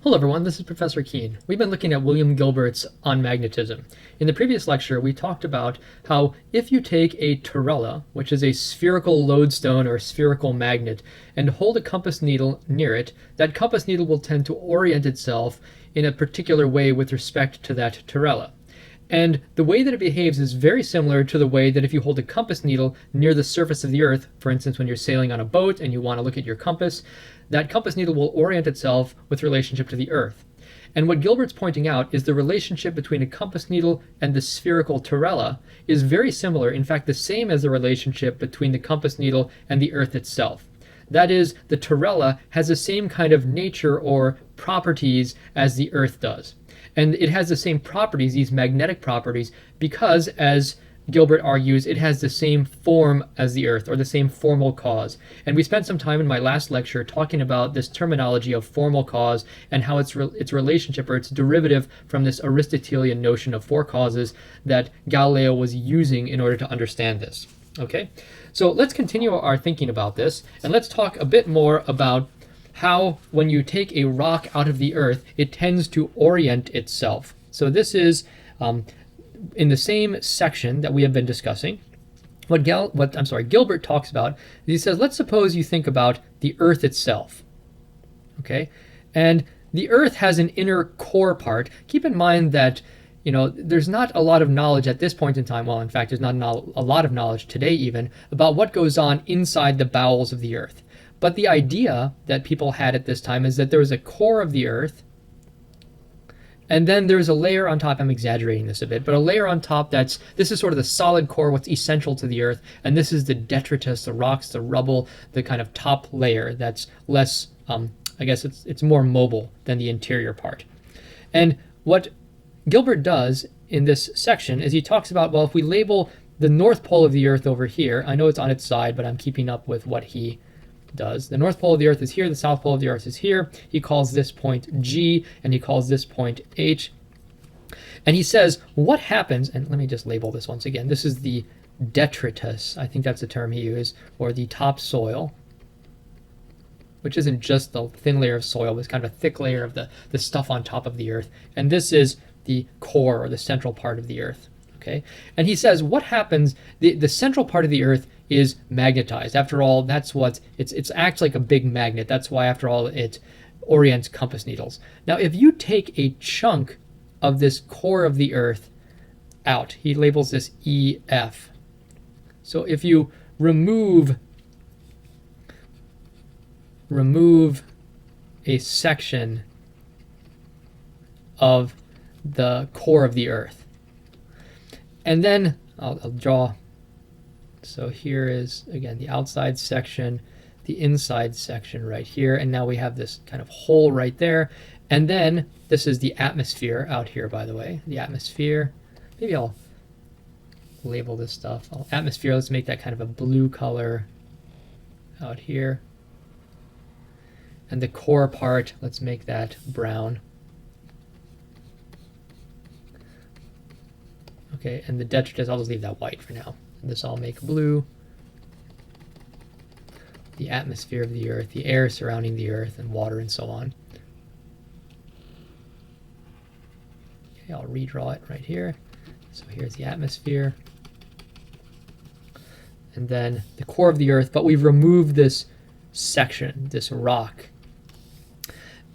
Hello everyone, this is Professor Keen. We've been looking at William Gilbert's On Magnetism. In the previous lecture, we talked about how if you take a terrella, which is a spherical lodestone or spherical magnet, and hold a compass needle near it, that compass needle will tend to orient itself in a particular way with respect to that terrella. And the way that it behaves is very similar to the way that if you hold a compass needle near the surface of the Earth, for instance, when you're sailing on a boat and you want to look at your compass, that compass needle will orient itself with relationship to the Earth. And what Gilbert's pointing out is the relationship between a compass needle and the spherical terrella is very similar, in fact the same as the relationship between the compass needle and the Earth itself. That is, the terrella has the same kind of nature or properties as the Earth does. And it has the same properties, these magnetic properties, because, as Gilbert argues, it has the same form as the Earth, or the same formal cause. And we spent some time in my last lecture talking about this terminology of formal cause and how its relationship, or its derivative from this Aristotelian notion of four causes that Galileo was using in order to understand this. Okay, so let's continue our thinking about this, and let's talk a bit more about how when you take a rock out of the Earth, it tends to orient itself. So this is in the same section that we have been discussing. What Gilbert talks about, he says, let's suppose you think about the Earth itself. Okay, and the Earth has an inner core part. Keep in mind that there's not a lot of knowledge at this point in time. Well, in fact, there's not a lot of knowledge today even about what goes on inside the bowels of the Earth. But the idea that people had at this time is that there was a core of the Earth, and then there's a layer on top. I'm exaggerating this a bit, but a layer on top this is sort of the solid core, what's essential to the Earth, and this is the detritus, the rocks, the rubble, the kind of top layer that's less, I guess it's more mobile than the interior part. And what Gilbert does in this section is he talks about, well, if we label the North Pole of the Earth over here, I know it's on its side, but I'm keeping up with what he does. The North Pole of the Earth is here, the South Pole of the Earth is here. He calls this point G, and he calls this point H. And he says, what happens, and let me just label this once again. This is the detritus, I think that's the term he used, or the topsoil, which isn't just the thin layer of soil, but it's kind of a thick layer of the stuff on top of the Earth. And this is the core, or the central part of the Earth. Okay? And he says, what happens, the central part of the Earth is magnetized. After all, that's what it acts like a big magnet. That's why, after all, it orients compass needles. Now, if you take a chunk of this core of the Earth out, he labels this EF. So if you remove a section of the core of the Earth, and then I'll draw. So here is, again, the outside section, the inside section right here, and now we have this kind of hole right there. And then this is the atmosphere out here, by the way, the atmosphere. Maybe I'll label this stuff. Atmosphere, let's make that kind of a blue color out here. And the core part, let's make that brown. Okay, and the detritus, I'll just leave that white for now. This I'll make blue. The atmosphere of the Earth, the air surrounding the Earth, and water, and so on. Okay, I'll redraw it right here. So here's the atmosphere. And then the core of the Earth, but we've removed this section, this rock.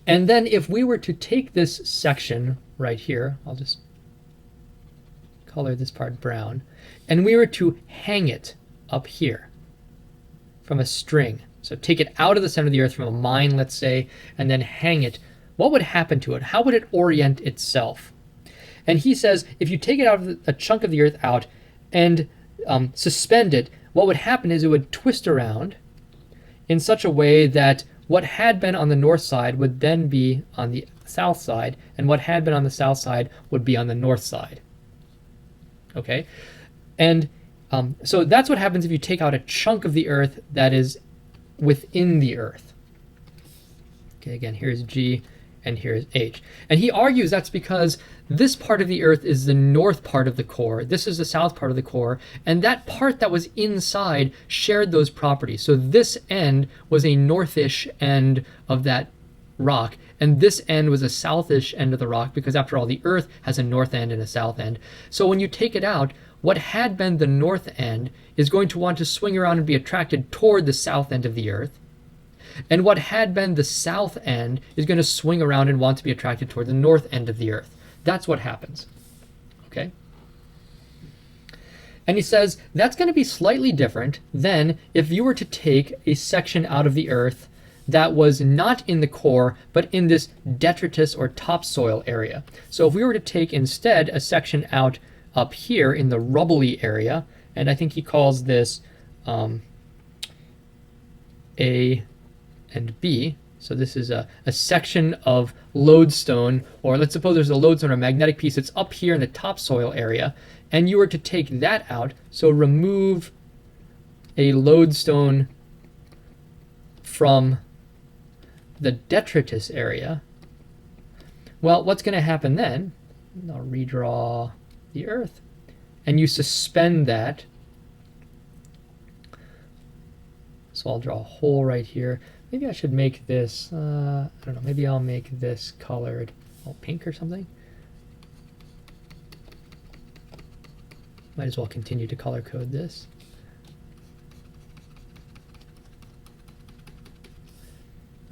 And then if we were to take this section right here, I'll just color this part brown, and we were to hang it up here from a string. So take it out of the center of the Earth from a mine, let's say, and then hang it. What would happen to it? How would it orient itself? And he says, if you take it out of a chunk of the Earth out and suspend it, what would happen is it would twist around in such a way that what had been on the north side would then be on the south side, and what had been on the south side would be on the north side. Okay, and so that's what happens if you take out a chunk of the Earth that is within the Earth. Okay, again, here's G and here's H. And he argues that's because this part of the Earth is the north part of the core, this is the south part of the core, and that part that was inside shared those properties. So this end was a northish end of that rock, and this end was a southish end of the rock, because after all, the Earth has a north end and a south end. So when you take it out, what had been the north end is going to want to swing around and be attracted toward the south end of the Earth. And what had been the south end is going to swing around and want to be attracted toward the north end of the Earth. That's what happens. Okay? And he says that's going to be slightly different than if you were to take a section out of the Earth that was not in the core, but in this detritus or topsoil area. So if we were to take instead a section out up here in the rubbly area, and I think he calls this A and B. So this is a section of lodestone, or let's suppose there's a lodestone or magnetic piece that's up here in the topsoil area, and you were to take that out, so remove a lodestone from the detritus area. Well, what's going to happen then? I'll redraw the Earth, and you suspend that. So I'll draw a hole right here. Maybe I should make this, I don't know, maybe I'll make this colored pink or something. Might as well continue to color code this.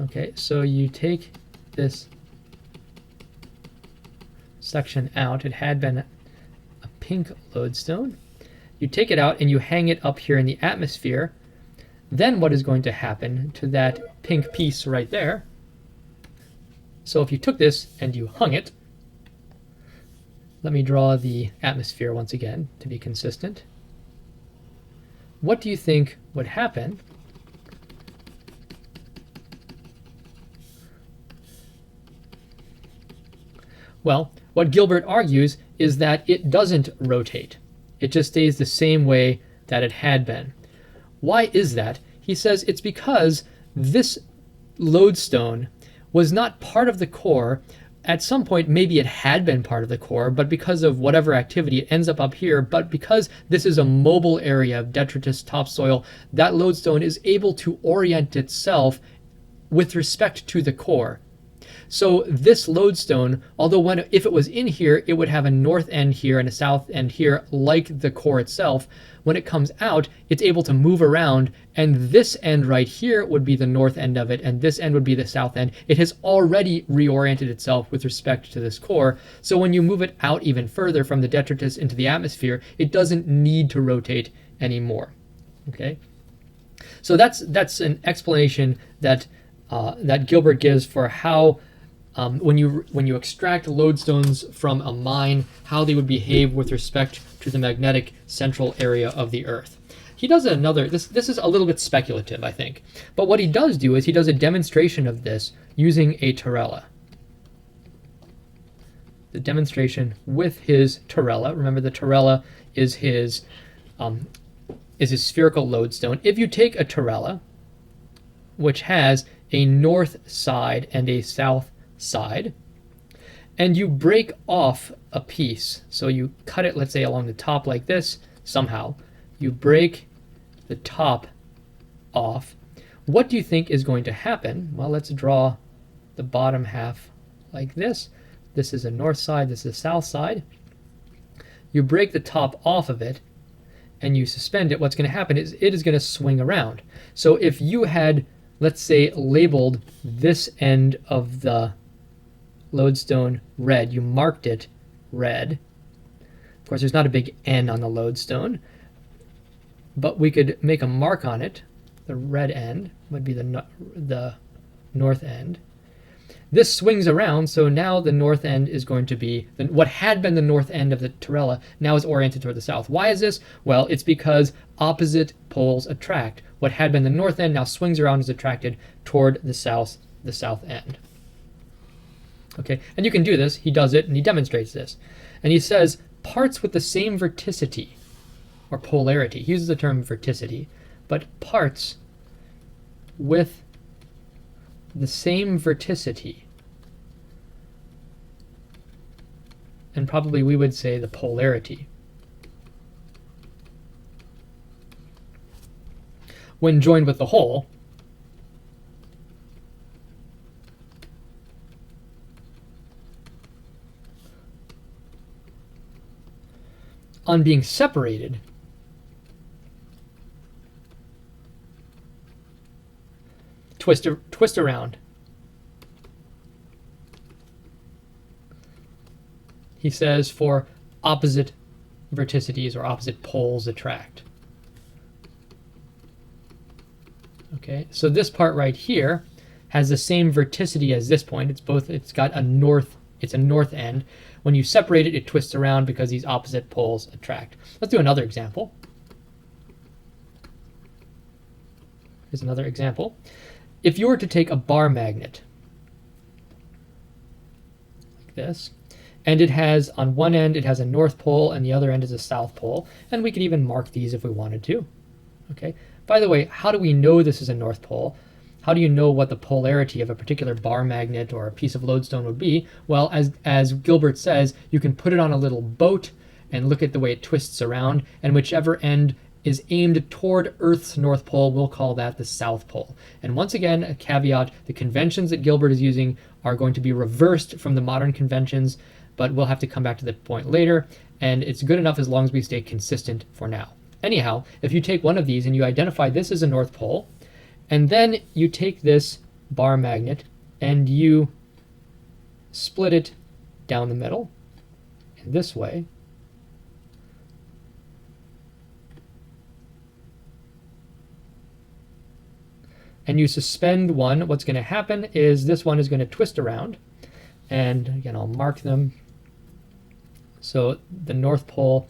Okay, so you take this section out. It had been a pink lodestone. You take it out and you hang it up here in the atmosphere. Then what is going to happen to that pink piece right there? So if you took this and you hung it, let me draw the atmosphere once again to be consistent. What do you think would happen Well, what Gilbert argues is that it doesn't rotate. It just stays the same way that it had been. Why is that? He says it's because this lodestone was not part of the core. At some point, maybe it had been part of the core, but because of whatever activity, it ends up here. But because this is a mobile area of detritus topsoil, that lodestone is able to orient itself with respect to the core. So this lodestone, although if it was in here, it would have a north end here and a south end here, like the core itself. When it comes out, it's able to move around, and this end right here would be the north end of it, and this end would be the south end. It has already reoriented itself with respect to this core, so when you move it out even further from the detritus into the atmosphere, it doesn't need to rotate anymore. Okay, so that's an explanation that that Gilbert gives for how when you extract lodestones from a mine, how they would behave with respect to the magnetic central area of the Earth. He does another, this is a little bit speculative, I think, but what he does do is he does a demonstration of this using a terrella. The demonstration with his terrella. Remember, the terrella is his spherical lodestone. If you take a terrella, which has a north side and a south side, and you break off a piece, so you cut it, let's say, along the top like this, somehow, you break the top off, what do you think is going to happen? Well, let's draw the bottom half like this. This is a north side, this is a south side. You break the top off of it, and you suspend it. What's going to happen is it is going to swing around. So if you had, let's say, labeled this end of the lodestone red, you marked it red. Of course, there's not a big N on the lodestone, but we could make a mark on it. The red end would be the north end. This swings around, so now the north end is going to be, what had been the north end of the terrella now is oriented toward the south. Why is this? Well, it's because opposite poles attract. What had been the north end now swings around and is attracted toward the south end. Okay, and you can do this. He does it, and he demonstrates this. And he says parts with the same verticity, or polarity. He uses the term verticity, but parts with the same verticity, and probably we would say the polarity, when joined with the whole, on being separated, twist around. He says for opposite verticities or opposite poles attract. Okay, so this part right here has the same verticity as this point. It's got a north end. When you separate it, it twists around because these opposite poles attract. Let's do another example. Here's another example. If you were to take a bar magnet like this, and it has, on one end, it has a north pole, and the other end is a south pole, and we could even mark these if we wanted to. Okay. By the way, how do we know this is a north pole? How do you know what the polarity of a particular bar magnet or a piece of lodestone would be? Well, as Gilbert says, you can put it on a little boat and look at the way it twists around, and whichever end is aimed toward Earth's north pole, we'll call that the south pole. And once again, a caveat, the conventions that Gilbert is using are going to be reversed from the modern conventions, but we'll have to come back to that point later, and it's good enough as long as we stay consistent for now. Anyhow, if you take one of these and you identify this as a north pole, and then you take this bar magnet and you split it down the middle in this way, and you suspend one, what's going to happen is this one is going to twist around, and again, I'll mark them. So the north pole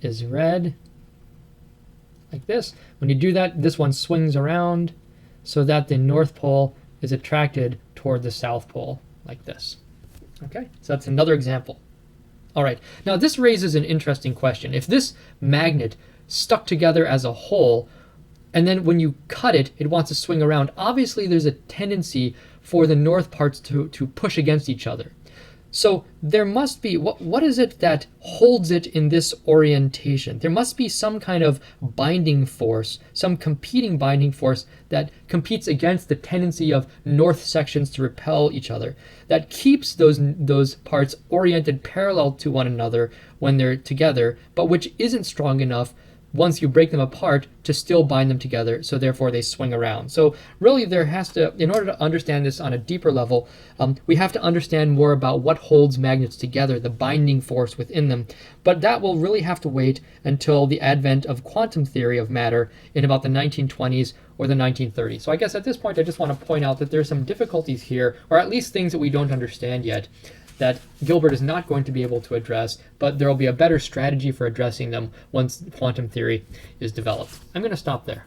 is red, like this. When you do that, this one swings around so that the north pole is attracted toward the south pole, like this. Okay, so that's another example. All right, now this raises an interesting question. If this magnet stuck together as a whole, and then when you cut it, it wants to swing around, obviously there's a tendency for the north parts to push against each other. So there must be, what is it that holds it in this orientation? There must be some kind of binding force, some competing binding force that competes against the tendency of north sections to repel each other, that keeps those parts oriented parallel to one another when they're together, but which isn't strong enough once you break them apart to still bind them together, so therefore they swing around. So really there has to, in order to understand this on a deeper level, we have to understand more about what holds magnets together, the binding force within them. But that will really have to wait until the advent of quantum theory of matter in about the 1920s or the 1930s. So I guess at this point I just want to point out that there's some difficulties here, or at least things that we don't understand yet, that Gilbert is not going to be able to address, but there will be a better strategy for addressing them once quantum theory is developed. I'm going to stop there.